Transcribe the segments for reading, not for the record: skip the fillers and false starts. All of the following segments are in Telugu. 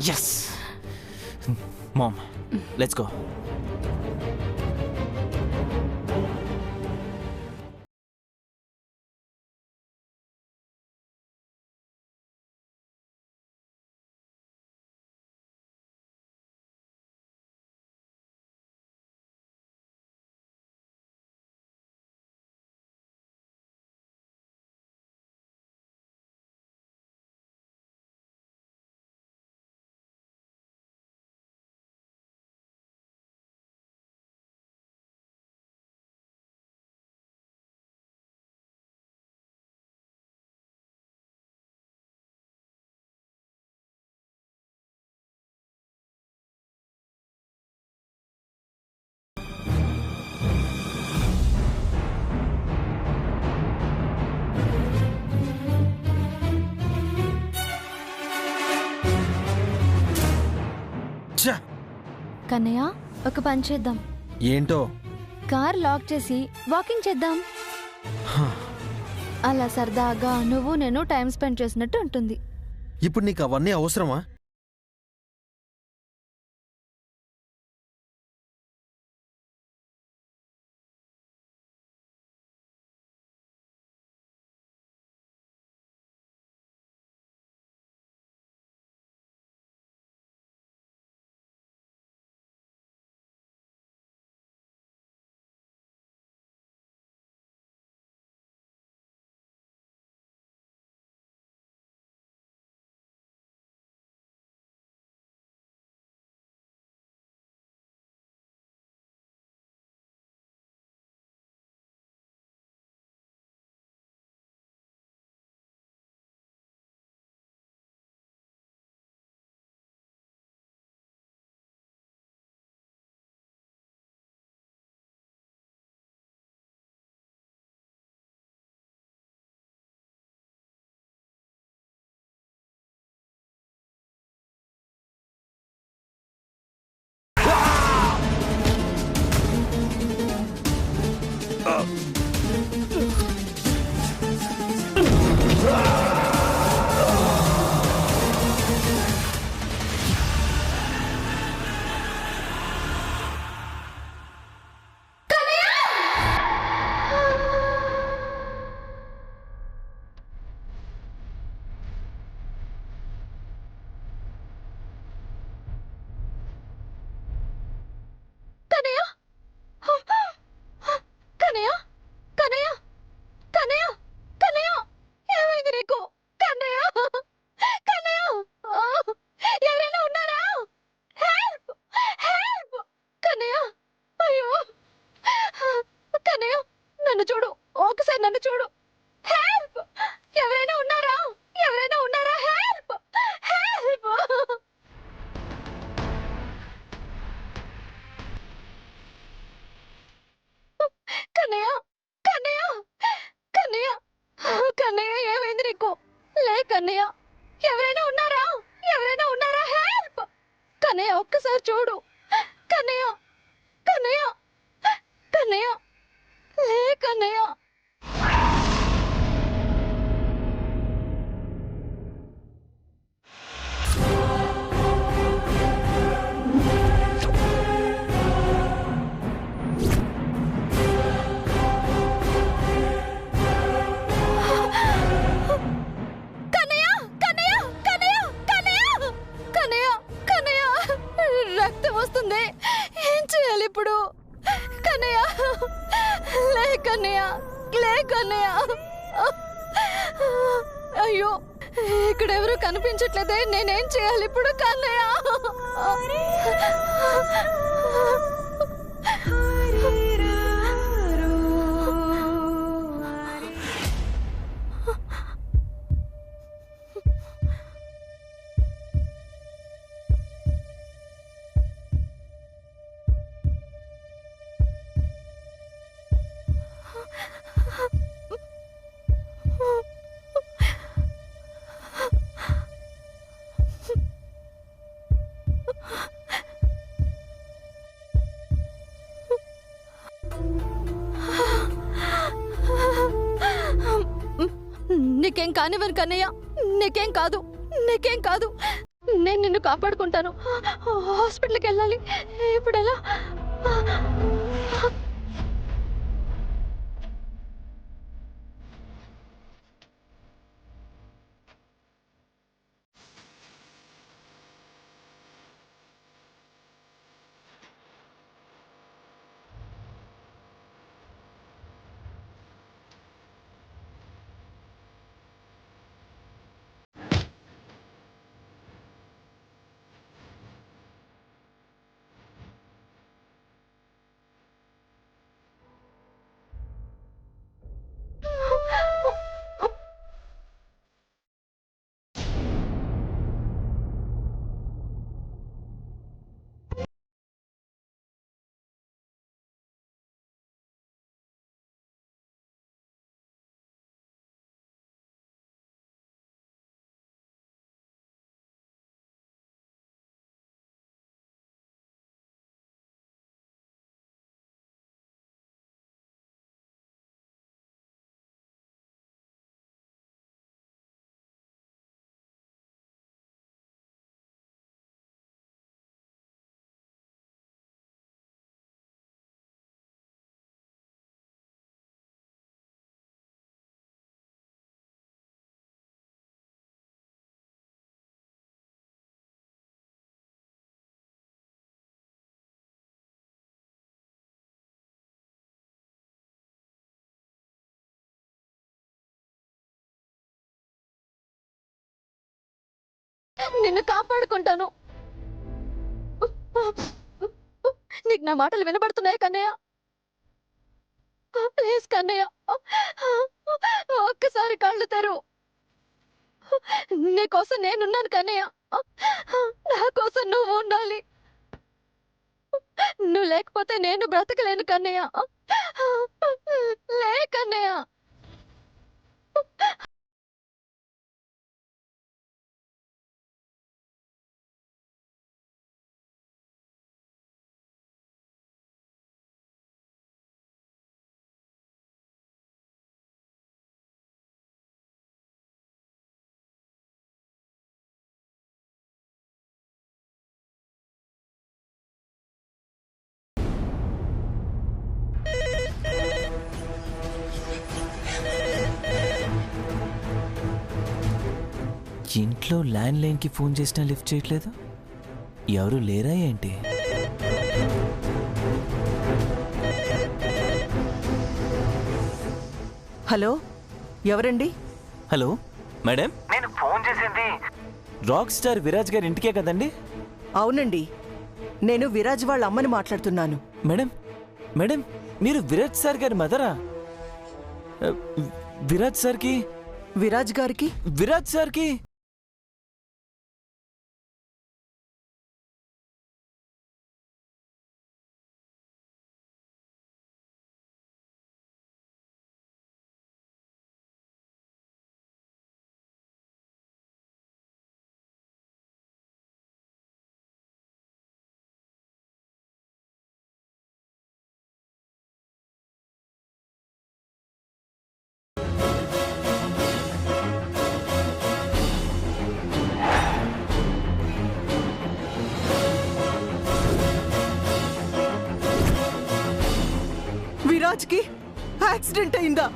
Yes! Mom, let's go. Kannayya, ఒక పని చేద్దాం. ఏంటో? కార్ లాక్ చేసి వాకింగ్ చేద్దాం. అలా సరదాగా నువ్వు నేను టైం స్పెండ్ చేసినట్టు ఉంటుంది. ఇప్పుడు నీకు అవన్నీ అవసరమా? ఒక్కసారి చూడు. కన్నయ్య, కన్నయ్య, కన్నయ్య, లే కన్నయ్య. ఏం చేయాలి ఇప్పుడు? కన్నయ్య, లే కన్నయ్య, లే కన్నయ్య. అయ్యో, ఇక్కడ ఎవరు కనిపించట్లేదే. నేనేం చేయాలి ఇప్పుడు? కన్నయ్య, కానివ్వను కన్నయ్య. నీకేం కాదు, నీకేం కాదు. నేను నిన్ను కాపాడుకుంటాను. హాస్పిటల్కి వెళ్ళాలి. ఇప్పుడు ఎలా? నిన్ను కాపాడుకుంటాను. నీకు నా మాటలు వినబడుతున్నాయి కన్నయ్య? ప్లీజ్ కన్నయ్య, ఒక్కసారి కళ్ళు తెరువు. నీకోసం నేనున్నాను కన్నయ్య. నా కోసం నువ్వు ఉండాలి. నువ్వు లేకపోతే నేను బ్రతకలేను కన్నయ్య. లే కన్నయ్య. ఇంట్లో ల్యాండ్ లైన్కి ఫోన్ చేసినా లిఫ్ట్ చేయట్లేదు. ఎవరు లేరా ఏంటి? హలో, ఎవరండి? హలో మేడం, నేను ఫోన్ చేసింది రాక్ స్టార్ విరాజ్ గారి ఇంటికే కదండి? అవునండి, నేను విరాజ్ వాళ్ళ అమ్మని మాట్లాడుతున్నాను. మేడం మేడం, మీరు విరాజ్ సార్ గారి మదరా? విరాజ్ సార్కి విరాజ్ గారికి విరాజ్ సార్కి విరాజ్కి యాక్సిడెంట్ అయిందా?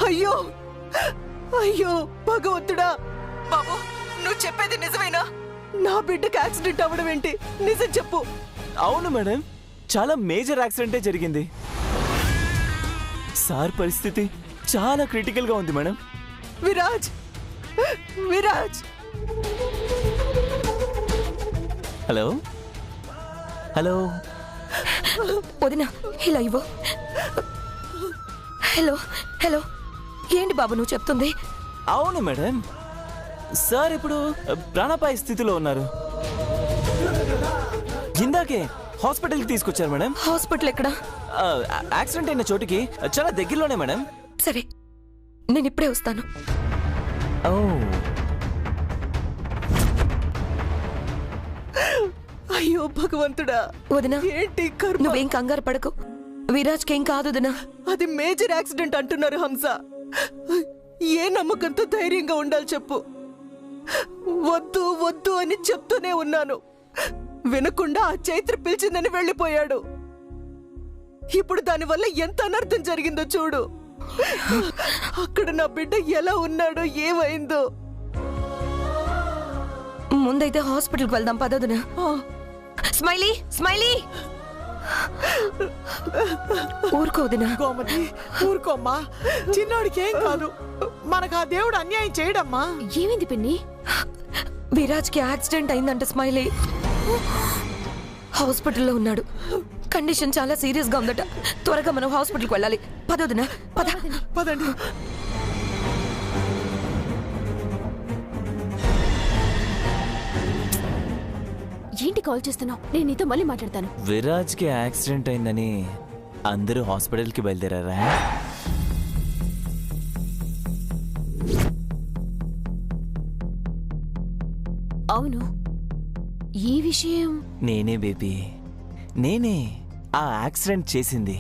అయ్యో అయ్యో భగవంతుడా! బాబు, నువ్వు చెప్పేది నిజమేనా? నా బిడ్డకి యాక్సిడెంట్ అవ్వడం ఏంటి? నిజం చెప్పు. అవును మేడం, చాలా మేజర్ యాక్సిడెంటే జరిగింది. సార్ పరిస్థితి చాలా క్రిటికల్ గా ఉంది madam. Viraj, Viraj! Hello hello వదినా, ఇలా ఇవ్వు. హలో హలో, ఏంటి బాబు నువ్వు చెప్తుంది? అవును మేడం, సార్ ఇప్పుడు ప్రాణాపాయ స్థితిలో ఉన్నారు. ఇందాకే హాస్పిటల్కి తీసుకొచ్చారు మేడం. హాస్పిటల్ ఎక్కడ? యాక్సిడెంట్ అయిన చోటికి చాలా దగ్గరలోనే మేడం. సరే, నేను ఇప్పుడే వస్తాను. ఓ అయ్యో భగవంతుడా, వదినా ఏంటి కర్మ? నువ్వేం కంగారు పడకు. విరాజ్కేం కాదు వదినా. అది మేజర్ యాక్సిడెంట్ అంటున్నారు హంస. ఏ నమ్మకంతో ధైర్యంగా ఉండాలి చెప్పు? వద్దు వద్దు అని చెప్తూనే ఉన్నాను. వినకుండా ఆ చైత్ర పిలిచిందని వెళ్ళిపోయాడు. ఇప్పుడు దానివల్ల ఎంత అనర్థం జరిగిందో చూడు. అక్కడ నా బిడ్డ ఎలా ఉన్నాడో, ఏమైందో. ముందైతే హాస్పిటల్కి వెళ్దాం పదొదినా. స్మైలీ స్మైలీ, ఊరుకోదినా. గోమతి ఊరుకోమ్మా, చిన్నోడికి ఏం కాదు. మనకు ఆ దేవుడు అన్యాయం చేయడమ్మా. ఏమైంది పిన్ని? విరాజ్కి యాక్సిడెంట్ అయిందంట స్మైలీ. హాస్పిటల్లో ఉన్నాడు. కండిషన్ చాలా సీరియస్ గా ఉందట. త్వరగా మనం హాస్పిటల్కి వెళ్ళాలి. పదొదినా పద. పదండి. ఏంటి కాల్ చేస్తున్నావు? నేను నీతో మళ్ళీ మాట్లాడతాను. విరాజ్కి యాక్సిడెంట్ అయిందని అందరూ హాస్పిటల్కి బయలుదేరారా? అవును, ఈ విషయం నేనే బేబీ, నేనే ఆ యాక్సిడెంట్ చేసింది.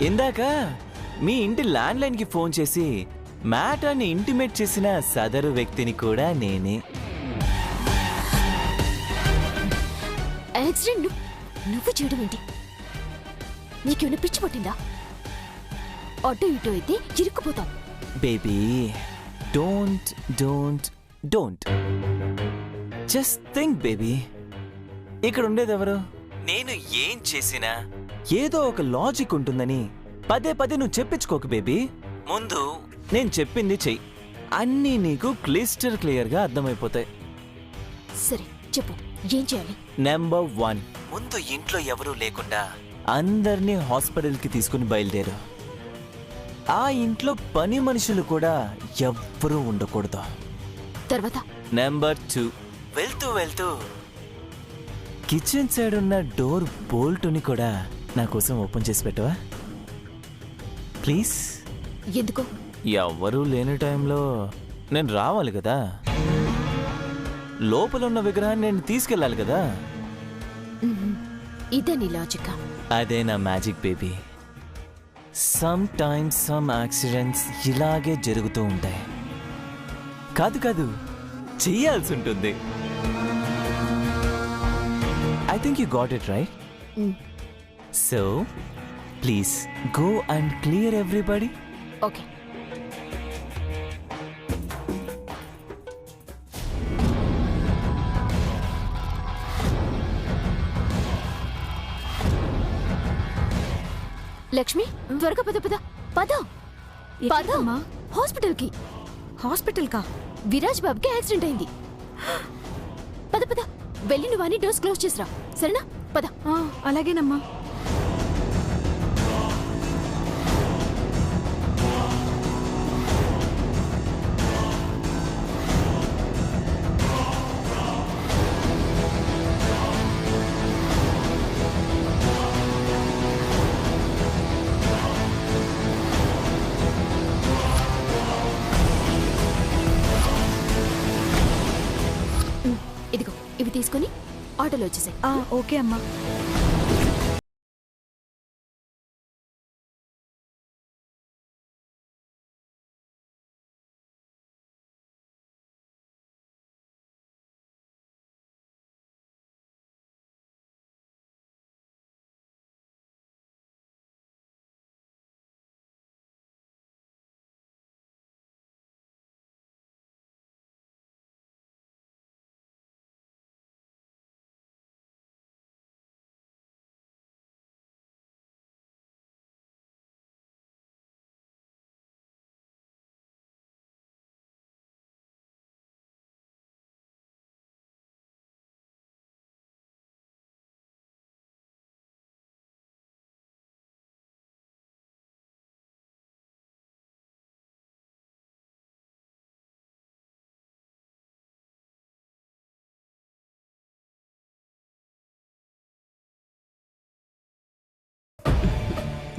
ఇందాక మీ ఇంటి ల్యాండ్ లైన్ కి ఫోన్ చేసి మ్యాటర్ని ఇంటిమేట్ చేసిన సదరు వ్యక్తిని కూడా నేనే. యాక్సిడెంట్ నువ్వు చేయడం ఏంటి? నీకేమైనా పిచ్చి పట్టిందా? అటు ఇటు అయితే ఇరుక్కుపోతాం. Baby, don't don't don't just think baby. ఇక్కడ ఉండేది ఎవరు? నేను ఏం చేసినా ఏదో ఒక లాజిక్ ఉంటుందని పదే పదే నువ్వు చెప్పించుకోకు బేబీ. ముందు నేను చెప్పింది చెయ్యి, అన్నీ నీకు క్లియర్ గా అర్థమైపోతాయి. సరే చెప్పు, ఏం చేయాలి? నెంబర్ 1, ముందు ఇంట్లో ఎవరూ లేకుండా అందరినీ హాస్పిటల్కి తీసుకుని బయలుదేరు. ఆ ఇంట్లో పని మనుషులు కూడా ఎవ్వరూ ఉండకూడదు. తర్వాత నెంబర్ 2, వెళ్తూ వెళ్తూ కిచెన్ సైడ్ ఉన్న డోర్ బోల్ట్ని కూడా నా కోసం ఓపెన్ చేసి పెట్టవా ప్లీజ్? ఎందుకు? ఎవ్వరూ లేని టైంలో నేను రావాలి కదా. లోపల ఉన్న విగ్రహాన్ని నేను తీసుకెళ్ళాలి కదా. ఇదే నీ లాజిక్? అదే నా magic baby. Some times some accidents ఇలాగే జరుగుతూ ఉంటాయి. కాదు కాదు, చెయ్యాల్సి ఉంటుంది. I think you got it right. So please go and clear everybody. Okay. Lakshmi, త్వరగా పద పద పద పద. హాస్పిటల్కి. హాస్పిటల్ కా? విరాజ్ బాబుకి యాక్సిడెంట్ అయింది. పద పద, వెళ్ళి నువ్వు అన్ని డోర్స్ క్లోజ్ చేసిరా, సరేనా? పద. అలాగేనమ్మా. ఇదిగో, ఇవి తీసుకొని ఆటోలో వచ్చేసాయి. ఓకే అమ్మా.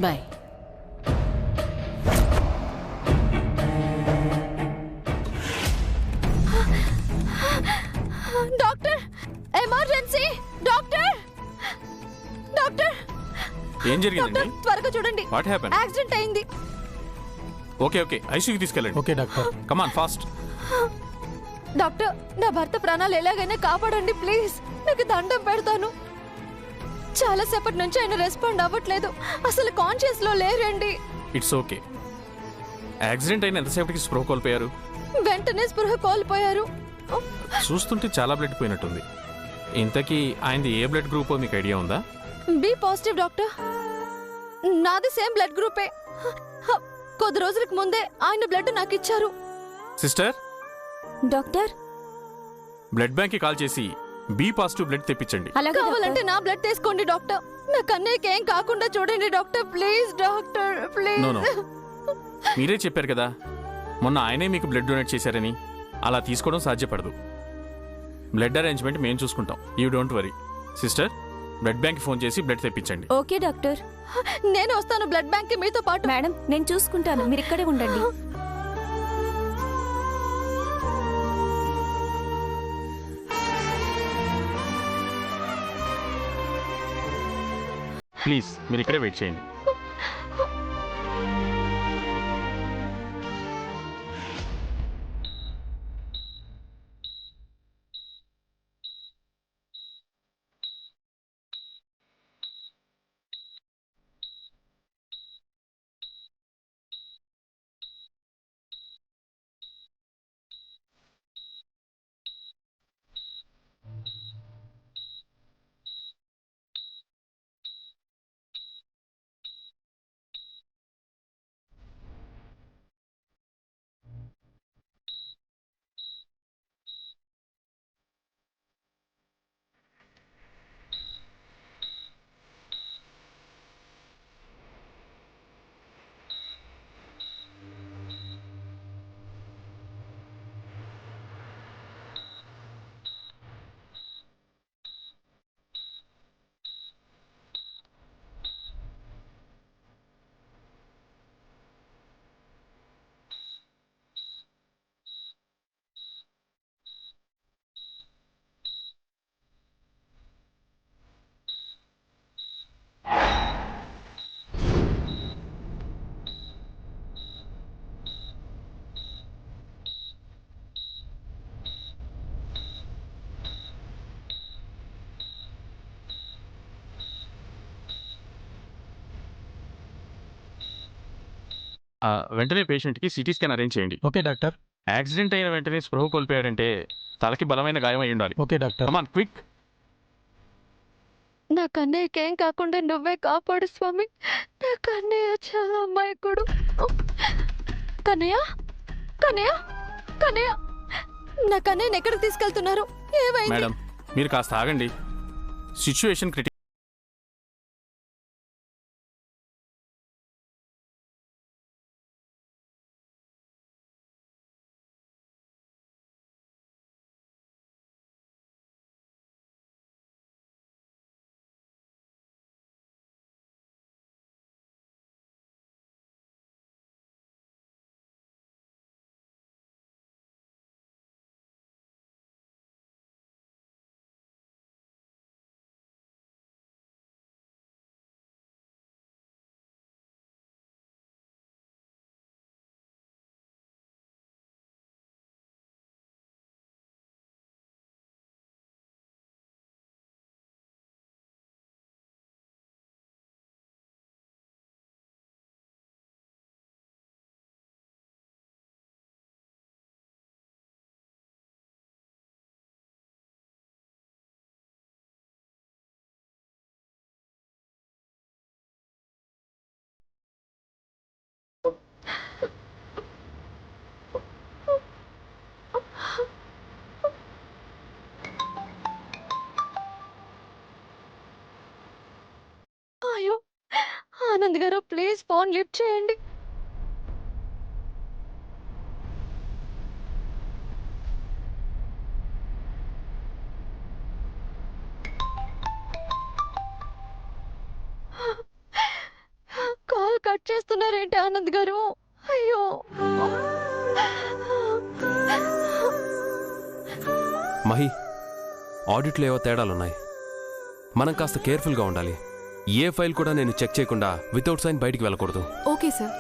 Bye. Doctor, emergency doctor, doctor, ఏం జరిగిందండి? డాక్టర్ త్వరగా చూడండి. What happen? యాక్సిడెంట్ అయింది. ఓకే ఓకే, ఐసీయూకి తీసుకెళ్ళండి. Okay doctor. Come on fast. Doctor, నా భర్త ప్రాణాలు ఎలాగైనా కాపాడండి ప్లీజ్. మీకు దండం పెడతాను. చాలా సేపటి నుంచి ఆయన రెస్పాండ్ అవ్వట్లేదు. అసలు కాన్షియస్ లో లేరండి. It's okay. యాక్సిడెంట్ అయిన ఎంతసేపటికి స్పృహ కోల్పోయారు? వెంటనే స్పృహ కోల్పోయారు. చూస్తుంటే చాలా బ్లడ్ పోయినట్టుంది. ఇంతకీ ఆయనది ఏ బ్లడ్ గ్రూపో మీకు ఐడియా ఉందా? B positive doctor. నాది సేమ్ బ్లడ్ గ్రూపే. కొద్ది రోజులకు ముందే ఆయన బ్లడ్ నాకు ఇచ్చారు. సిస్టర్, డాక్టర్ బ్లడ్ బ్యాంక్ కి కాల్ చేసి బి పాజిటివ్ బ్లడ్ తెప్పించండి. కావాలంటే నా బ్లడ్ తీసుకోండి డాక్టర్. నా కన్నయ్యకి ఏం కాకుండా చూడండి doctor please. Doctor please. No no, మీరే చెప్పారు కదా మొన్న ఆయనే మీకు బ్లడ్ డొనేట్ చేశారని. అలా తీసుకోవడం సాధ్యపడదు. బ్లడ్ అరేంజ్మెంట్ మేము చూసుకుంటాం. You don't worry. Sister, blood bank phone చేసి బ్లడ్ తెప్పించండి. Okay doctor. నేను వస్తాను బ్లడ్ బ్యాంక్ కి మీతో పాటు. మేడం, నేను చూసుకుంటాను, మీరు ఇక్కడే ఉండండి. ప్లీజ్ మీరు ఇక్కడే వెయిట్ చేయండి. వెంటనే పేషెంట్కి సిటీ స్కాన్ అరేంజ్ చేయండి. Okay doctor. యాక్సిడెంట్ అయిన వెంటనే స్పృహ కోల్పోయాడంటే తలకి బలమైన గాయం అయి ఉండాలి. Okay doctor. Come on quick. నా కన్నయ్యకి ఏం కాకుండా నువ్వే కాపాడు స్వామి. నా కన్నయ్య చాలా అమ్మాయికుడు. కన్నయ్య, కన్నయ్య, కన్నయ్య, నా కన్నయ్యని ఎక్కడికి తీసుకెళ్తున్నారు? ఏమైంది? మేడం, మీరు కాస్త ఆగండి. Situation critical. అయ్యో ఆనంద్ గారు ప్లీజ్ ఫోన్ లిఫ్ట్ చేయండి. చేస్తున్నారేంటి ఆనంద్ గారు? అయ్యో మహి, ఆడిట్లో ఏవో తేడాలున్నాయి. మనం కాస్త కేర్ఫుల్గా ఉండాలి. ఏ ఫైల్ కూడా నేను చెక్ చేయకుండా వితౌట్ సైన్ బయటికి వెళ్ళకూడదు. Okay sir.